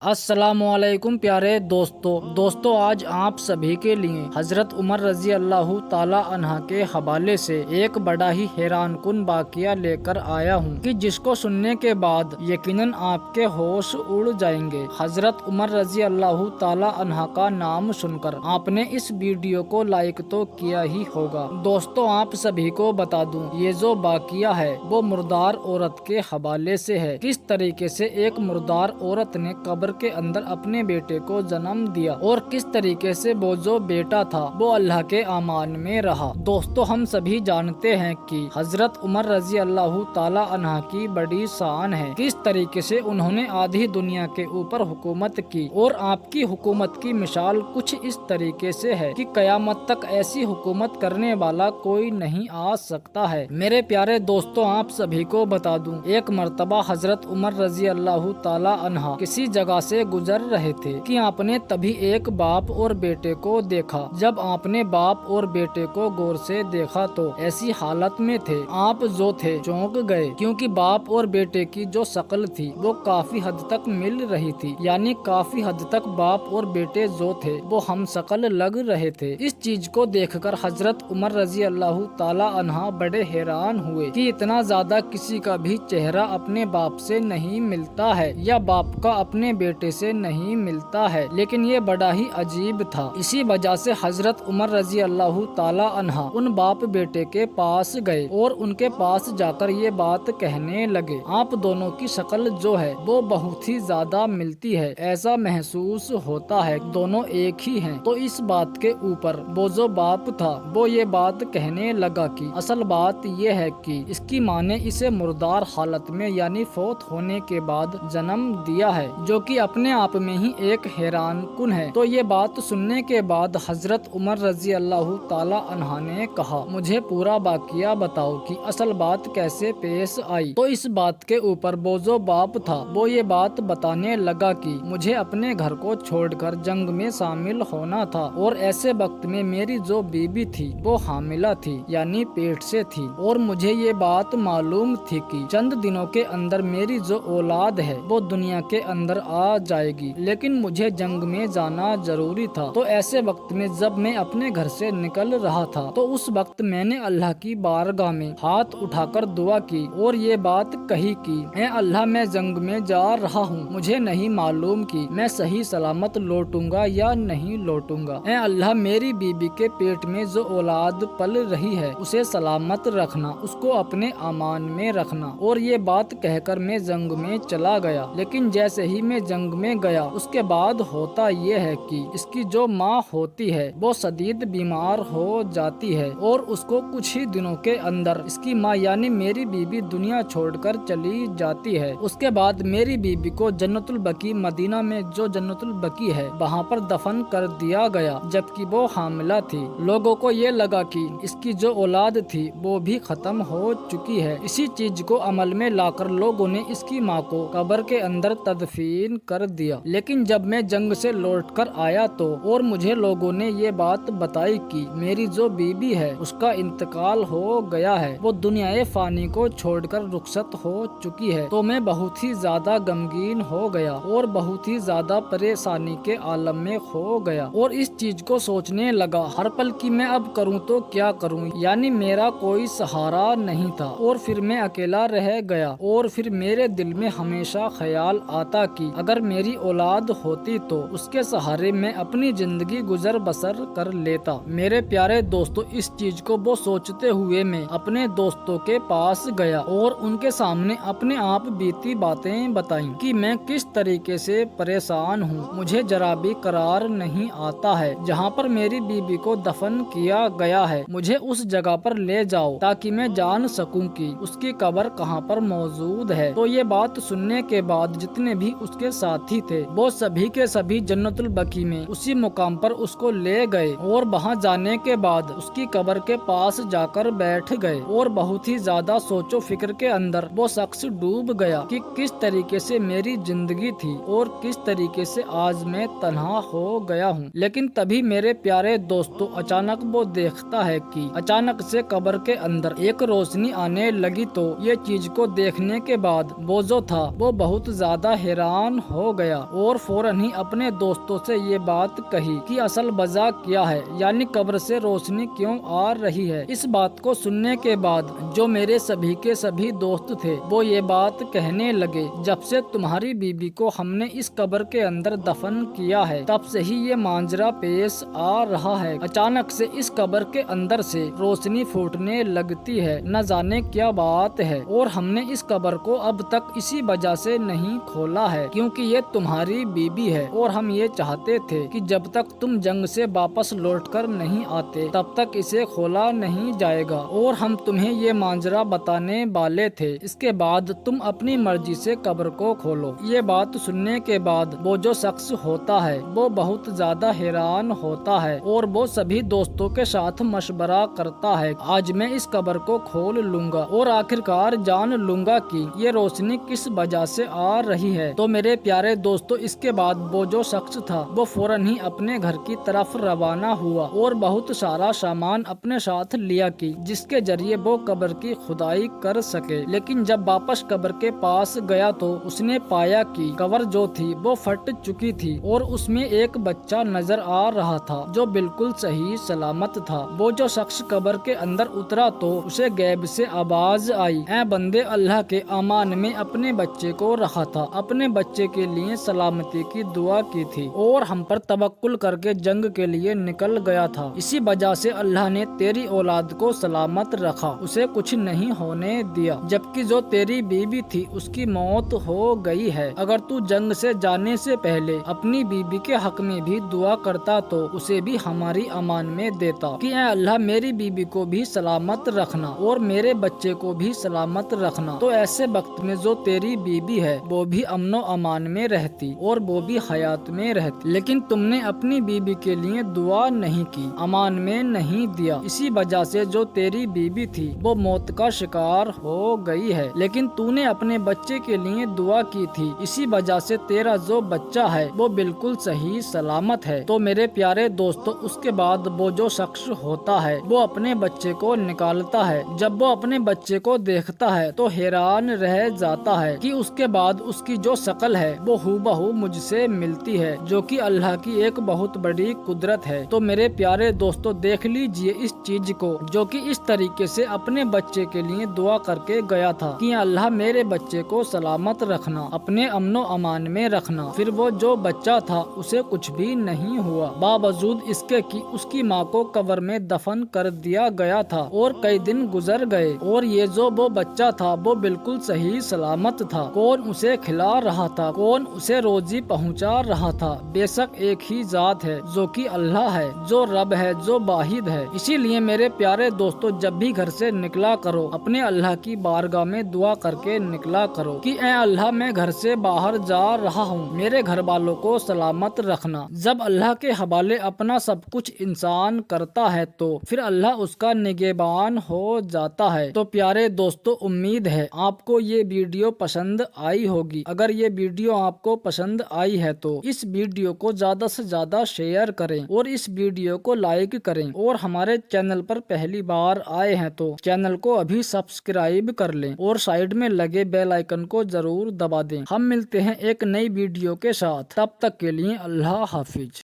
अस्सलामुअलैकुम प्यारे दोस्तों आज आप सभी के लिए हजरत उमर रजी अल्लाह ताला अन्हा के हवाले से एक बड़ा ही हैरान कुन वाक़या लेकर आया हूँ कि जिसको सुनने के बाद यकीनन आपके होश उड़ जाएंगे। हजरत उमर रजी अल्लाह ताला अन्हा का नाम सुनकर आपने इस वीडियो को लाइक तो किया ही होगा। दोस्तों आप सभी को बता दूं, ये जो वाक़या है वो मुर्दार औरत के हवाले से है। किस तरीके से एक मुर्दार औरत ने कब्र के अंदर अपने बेटे को जन्म दिया और किस तरीके से वो जो बेटा था वो अल्लाह के आमान में रहा। दोस्तों हम सभी जानते हैं कि हजरत उमर रजी अल्लाह ताला अन्हा की बड़ी शान है। किस तरीके से उन्होंने आधी दुनिया के ऊपर हुकूमत की और आपकी हुकूमत की मिसाल कुछ इस तरीके से है कि कयामत तक ऐसी हुकूमत करने वाला कोई नहीं आ सकता है। मेरे प्यारे दोस्तों आप सभी को बता दूं, एक मर्तबा हजरत उमर रजी अल्लाह ताला अन्हा किसी जगह से गुजर रहे थे कि आपने तभी एक बाप और बेटे को देखा। जब आपने बाप और बेटे को गौर से देखा तो ऐसी हालत में थे आप जो थे चौंक गए, क्योंकि बाप और बेटे की जो शक्ल थी वो काफी हद तक मिल रही थी, यानी काफी हद तक बाप और बेटे जो थे वो हम शक्ल लग रहे थे। इस चीज को देखकर हजरत उमर रजी अल्लाह ताला अन्हा बड़े हैरान हुए कि इतना ज्यादा किसी का भी चेहरा अपने बाप से नहीं मिलता है या बाप का अपने बेटे से नहीं मिलता है, लेकिन ये बड़ा ही अजीब था। इसी वजह से हजरत उमर रजी अल्लाह ताला अन्हा उन बाप बेटे के पास गए और उनके पास जाकर ये बात कहने लगे, आप दोनों की शक्ल जो है वो बहुत ही ज्यादा मिलती है, ऐसा महसूस होता है दोनों एक ही हैं। तो इस बात के ऊपर वो जो बाप था वो ये बात कहने लगा कि असल बात ये है कि इसकी माँ ने इसे मुर्दार हालत में यानी फौत होने के बाद जन्म दिया है, जो कि अपने आप में ही एक हैरान कुन है। तो ये बात सुनने के बाद हजरत उमर रजी अल्लाह ताला अन्हा ने कहा, मुझे पूरा वाक़या बताओ कि असल बात कैसे पेश आई। तो इस बात के ऊपर वो जो बाप था वो ये बात बताने लगा कि मुझे अपने घर को छोड़कर जंग में शामिल होना था और ऐसे वक्त में मेरी जो बीबी थी वो हामिला थी यानी पेट से थी, और मुझे ये बात मालूम थी कि चंद दिनों के अंदर मेरी जो औलाद है वो दुनिया के अंदर आ जाएगी, लेकिन मुझे जंग में जाना जरूरी था। तो ऐसे वक्त में जब मैं अपने घर से निकल रहा था तो उस वक्त मैंने अल्लाह की बारगाह में हाथ उठाकर दुआ की और ये बात कही कि ऐ अल्लाह मैं जंग में जा रहा हूँ, मुझे नहीं मालूम कि मैं सही सलामत लौटूंगा या नहीं लौटूंगा। ऐ अल्लाह मेरी बीबी के पेट में जो औलाद पल रही है उसे सलामत रखना, उसको अपने अमान में रखना। और ये बात कहकर मैं जंग में चला गया, लेकिन जैसे ही मैं जंग में गया उसके बाद होता ये है कि इसकी जो माँ होती है वो शदीद बीमार हो जाती है और उसको कुछ ही दिनों के अंदर इसकी माँ यानी मेरी बीबी दुनिया छोड़कर चली जाती है। उसके बाद मेरी बीबी को जन्नतुल बकी मदीना में जो जन्नतुल बकी है वहाँ पर दफन कर दिया गया, जबकि वो हामिला थी। लोगों को ये लगा कि इसकी जो औलाद थी वो भी खत्म हो चुकी है। इसी चीज को अमल में लाकर लोगों ने इसकी माँ को कब्र के अंदर तदफीन कर दिया। लेकिन जब मैं जंग से लौटकर आया तो और मुझे लोगों ने ये बात बताई कि मेरी जो बीबी है उसका इंतकाल हो गया है, वो दुनियाए फानी को छोड़कर रुखसत हो चुकी है, तो मैं बहुत ही ज्यादा गमगीन हो गया और बहुत ही ज्यादा परेशानी के आलम में खो गया और इस चीज को सोचने लगा हर पल की मैं अब करूँ तो क्या करूँ, यानी मेरा कोई सहारा नहीं था और फिर मैं अकेला रह गया। और फिर मेरे दिल में हमेशा ख्याल आता कि अगर मेरी औलाद होती तो उसके सहारे मैं अपनी जिंदगी गुजर बसर कर लेता। मेरे प्यारे दोस्तों इस चीज को वो सोचते हुए मैं अपने दोस्तों के पास गया और उनके सामने अपने आप बीती बातें बताई कि मैं किस तरीके से परेशान हूँ, मुझे जरा भी करार नहीं आता है। जहाँ पर मेरी बीबी को दफन किया गया है मुझे उस जगह पर ले जाओ ताकि मैं जान सकूं कि उसकी कब्र कहाँ पर मौजूद है। तो ये बात सुनने के बाद जितने भी उसके साथी थे वो सभी के सभी जन्नतुल बकी में उसी मुकाम पर उसको ले गए और वहां जाने के बाद उसकी कब्र के पास जाकर बैठ गए और बहुत ही ज्यादा सोचो फिक्र के अंदर वो शख्स डूब गया कि किस तरीके से मेरी जिंदगी थी और किस तरीके से आज मैं तन्हा हो गया हूँ। लेकिन तभी मेरे प्यारे दोस्तों अचानक वो देखता है कि अचानक से कब्र के अंदर एक रोशनी आने लगी। तो ये चीज को देखने के बाद वो जो था वो बहुत ज्यादा हैरान ہو گیا اور فوراً ہی اپنے دوستوں سے یہ بات کہی کہ اصل وجہ کیا ہے، یعنی قبر سے روشنی کیوں آ رہی ہے۔ اس بات کو سننے کے بعد جو میرے سبھی کے سبھی دوست تھے وہ یہ بات کہنے لگے، جب سے تمہاری بیوی کو ہم نے اس قبر کے اندر دفن کیا ہے تب سے ہی یہ ماجرا پیش آ رہا ہے۔ اچانک سے اس قبر کے اندر سے روشنی پھوٹنے لگتی ہے، نہ جانے کیا بات ہے، اور ہم نے اس قبر کو اب تک اسی وجہ سے نہیں کھولا ہے کیونکہ یہ تمہاری بیوی ہے، اور ہم یہ چاہتے تھے کہ جب تک تم جنگ سے واپس لوٹ کر نہیں آتے تب تک اسے کھولا نہیں جائے گا، اور ہم تمہیں یہ ماجرا بتانے والے تھے، اس کے بعد تم اپنی مرضی سے قبر کو کھولو۔ یہ بات سننے کے بعد وہ جو شخص ہوتا ہے وہ بہت زیادہ حیران ہوتا ہے، اور وہ سبھی دوستوں کے ساتھ مشورہ کرتا ہے آج میں اس قبر کو کھول لوں گا اور آخرکار جان لوں گا کہ یہ روشنی کس وجہ سے آ رہی ہے۔ تو میرے پیارے دوستو، اس کے بعد وہ جو شخص تھا وہ فوراً ہی اپنے گھر کی طرف روانہ ہوا اور بہت سارا سامان اپنے ساتھ لیا کہ جس کے ذریعے وہ قبر کی کھدائی کر سکے، لیکن جب واپس قبر کے پاس گیا تو اس نے پایا کہ قبر جو تھی وہ پھٹ چکی تھی اور اس میں ایک بچہ نظر آ رہا تھا جو بالکل صحیح سلامت تھا۔ وہ جو شخص قبر کے اندر اترا تو اسے غیب سے آواز آئی، اے بندے اللہ کے، امان میں اپنے بچے کو رکھا تھا، اپنے بچے کے لیے سلامتی کی دعا کی تھی اور ہم پر توکل کر کے جنگ کے لیے نکل گیا تھا، اسی وجہ سے اللہ نے تیری اولاد کو سلامت رکھا، اسے کچھ نہیں ہونے دیا، جبکہ جو تیری بیوی تھی اس کی موت ہو گئی ہے۔ اگر تو جنگ سے جانے سے پہلے اپنی بیوی کے حق میں بھی دعا کرتا تو اسے بھی ہماری امان میں دیتا کہ اے اللہ میری بیوی کو بھی سلامت رکھنا اور میرے بچے کو بھی سلامت رکھنا، تو ایسے وقت میں جو تیری بیوی ہے وہ بھی امن و امان میں رہتی اور وہ بھی حیات میں رہتی، لیکن تم نے اپنی بیوی کے لیے دعا نہیں کی، امان میں نہیں دیا، اسی وجہ سے جو تیری بیوی تھی وہ موت کا شکار ہو گئی ہے، لیکن تو نے اپنے بچے کے لیے دعا کی تھی، اسی وجہ سے تیرا جو بچہ ہے وہ بالکل صحیح سلامت ہے۔ تو میرے پیارے دوستو، اس کے بعد وہ جو شخص ہوتا ہے وہ اپنے بچے کو نکالتا ہے، جب وہ اپنے بچے کو دیکھتا ہے تو حیران رہ جاتا ہے کہ اس کے بعد اس کی جو شکل ہے وہ ہو بہو مجھ سے ملتی ہے، جو کہ اللہ کی ایک بہت بڑی قدرت ہے۔ تو میرے پیارے دوستو، دیکھ لیجئے اس چیز کو جو کہ اس طریقے سے اپنے بچے کے لیے دعا کر کے گیا تھا کہ اللہ میرے بچے کو سلامت رکھنا، اپنے امن و امان میں رکھنا، پھر وہ جو بچہ تھا اسے کچھ بھی نہیں ہوا، باوجود اس کے کہ اس کی ماں کو قبر میں دفن کر دیا گیا تھا اور کئی دن گزر گئے اور یہ جو وہ بچہ تھا وہ بالکل صحیح سلامت تھا۔ کون اسے کھلا رہا تھا، کون اسے روزی پہنچا رہا تھا؟ بے شک ایک ہی ذات ہے جو کہ اللہ ہے، جو رب ہے، جو واحد ہے۔ اسی لیے میرے پیارے دوستو، جب بھی گھر سے نکلا کرو اپنے اللہ کی بارگاہ میں دعا کر کے نکلا کرو کہ اے اللہ میں گھر سے باہر جا رہا ہوں، میرے گھر والوں کو سلامت رکھنا۔ جب اللہ کے حوالے اپنا سب کچھ انسان کرتا ہے تو پھر اللہ اس کا نگہبان ہو جاتا ہے۔ تو پیارے دوستو، امید ہے آپ کو یہ ویڈیو پسند آئی ہوگی۔ اگر یہ ویڈیو آپ کو پسند آئی ہے تو اس ویڈیو کو زیادہ سے زیادہ شیئر کریں اور اس ویڈیو کو لائک کریں، اور ہمارے چینل پر پہلی بار آئے ہیں تو چینل کو ابھی سبسکرائب کر لیں اور سائیڈ میں لگے بیل آئیکن کو ضرور دبا دیں۔ ہم ملتے ہیں ایک نئی ویڈیو کے ساتھ، تب تک کے لیے اللہ حافظ۔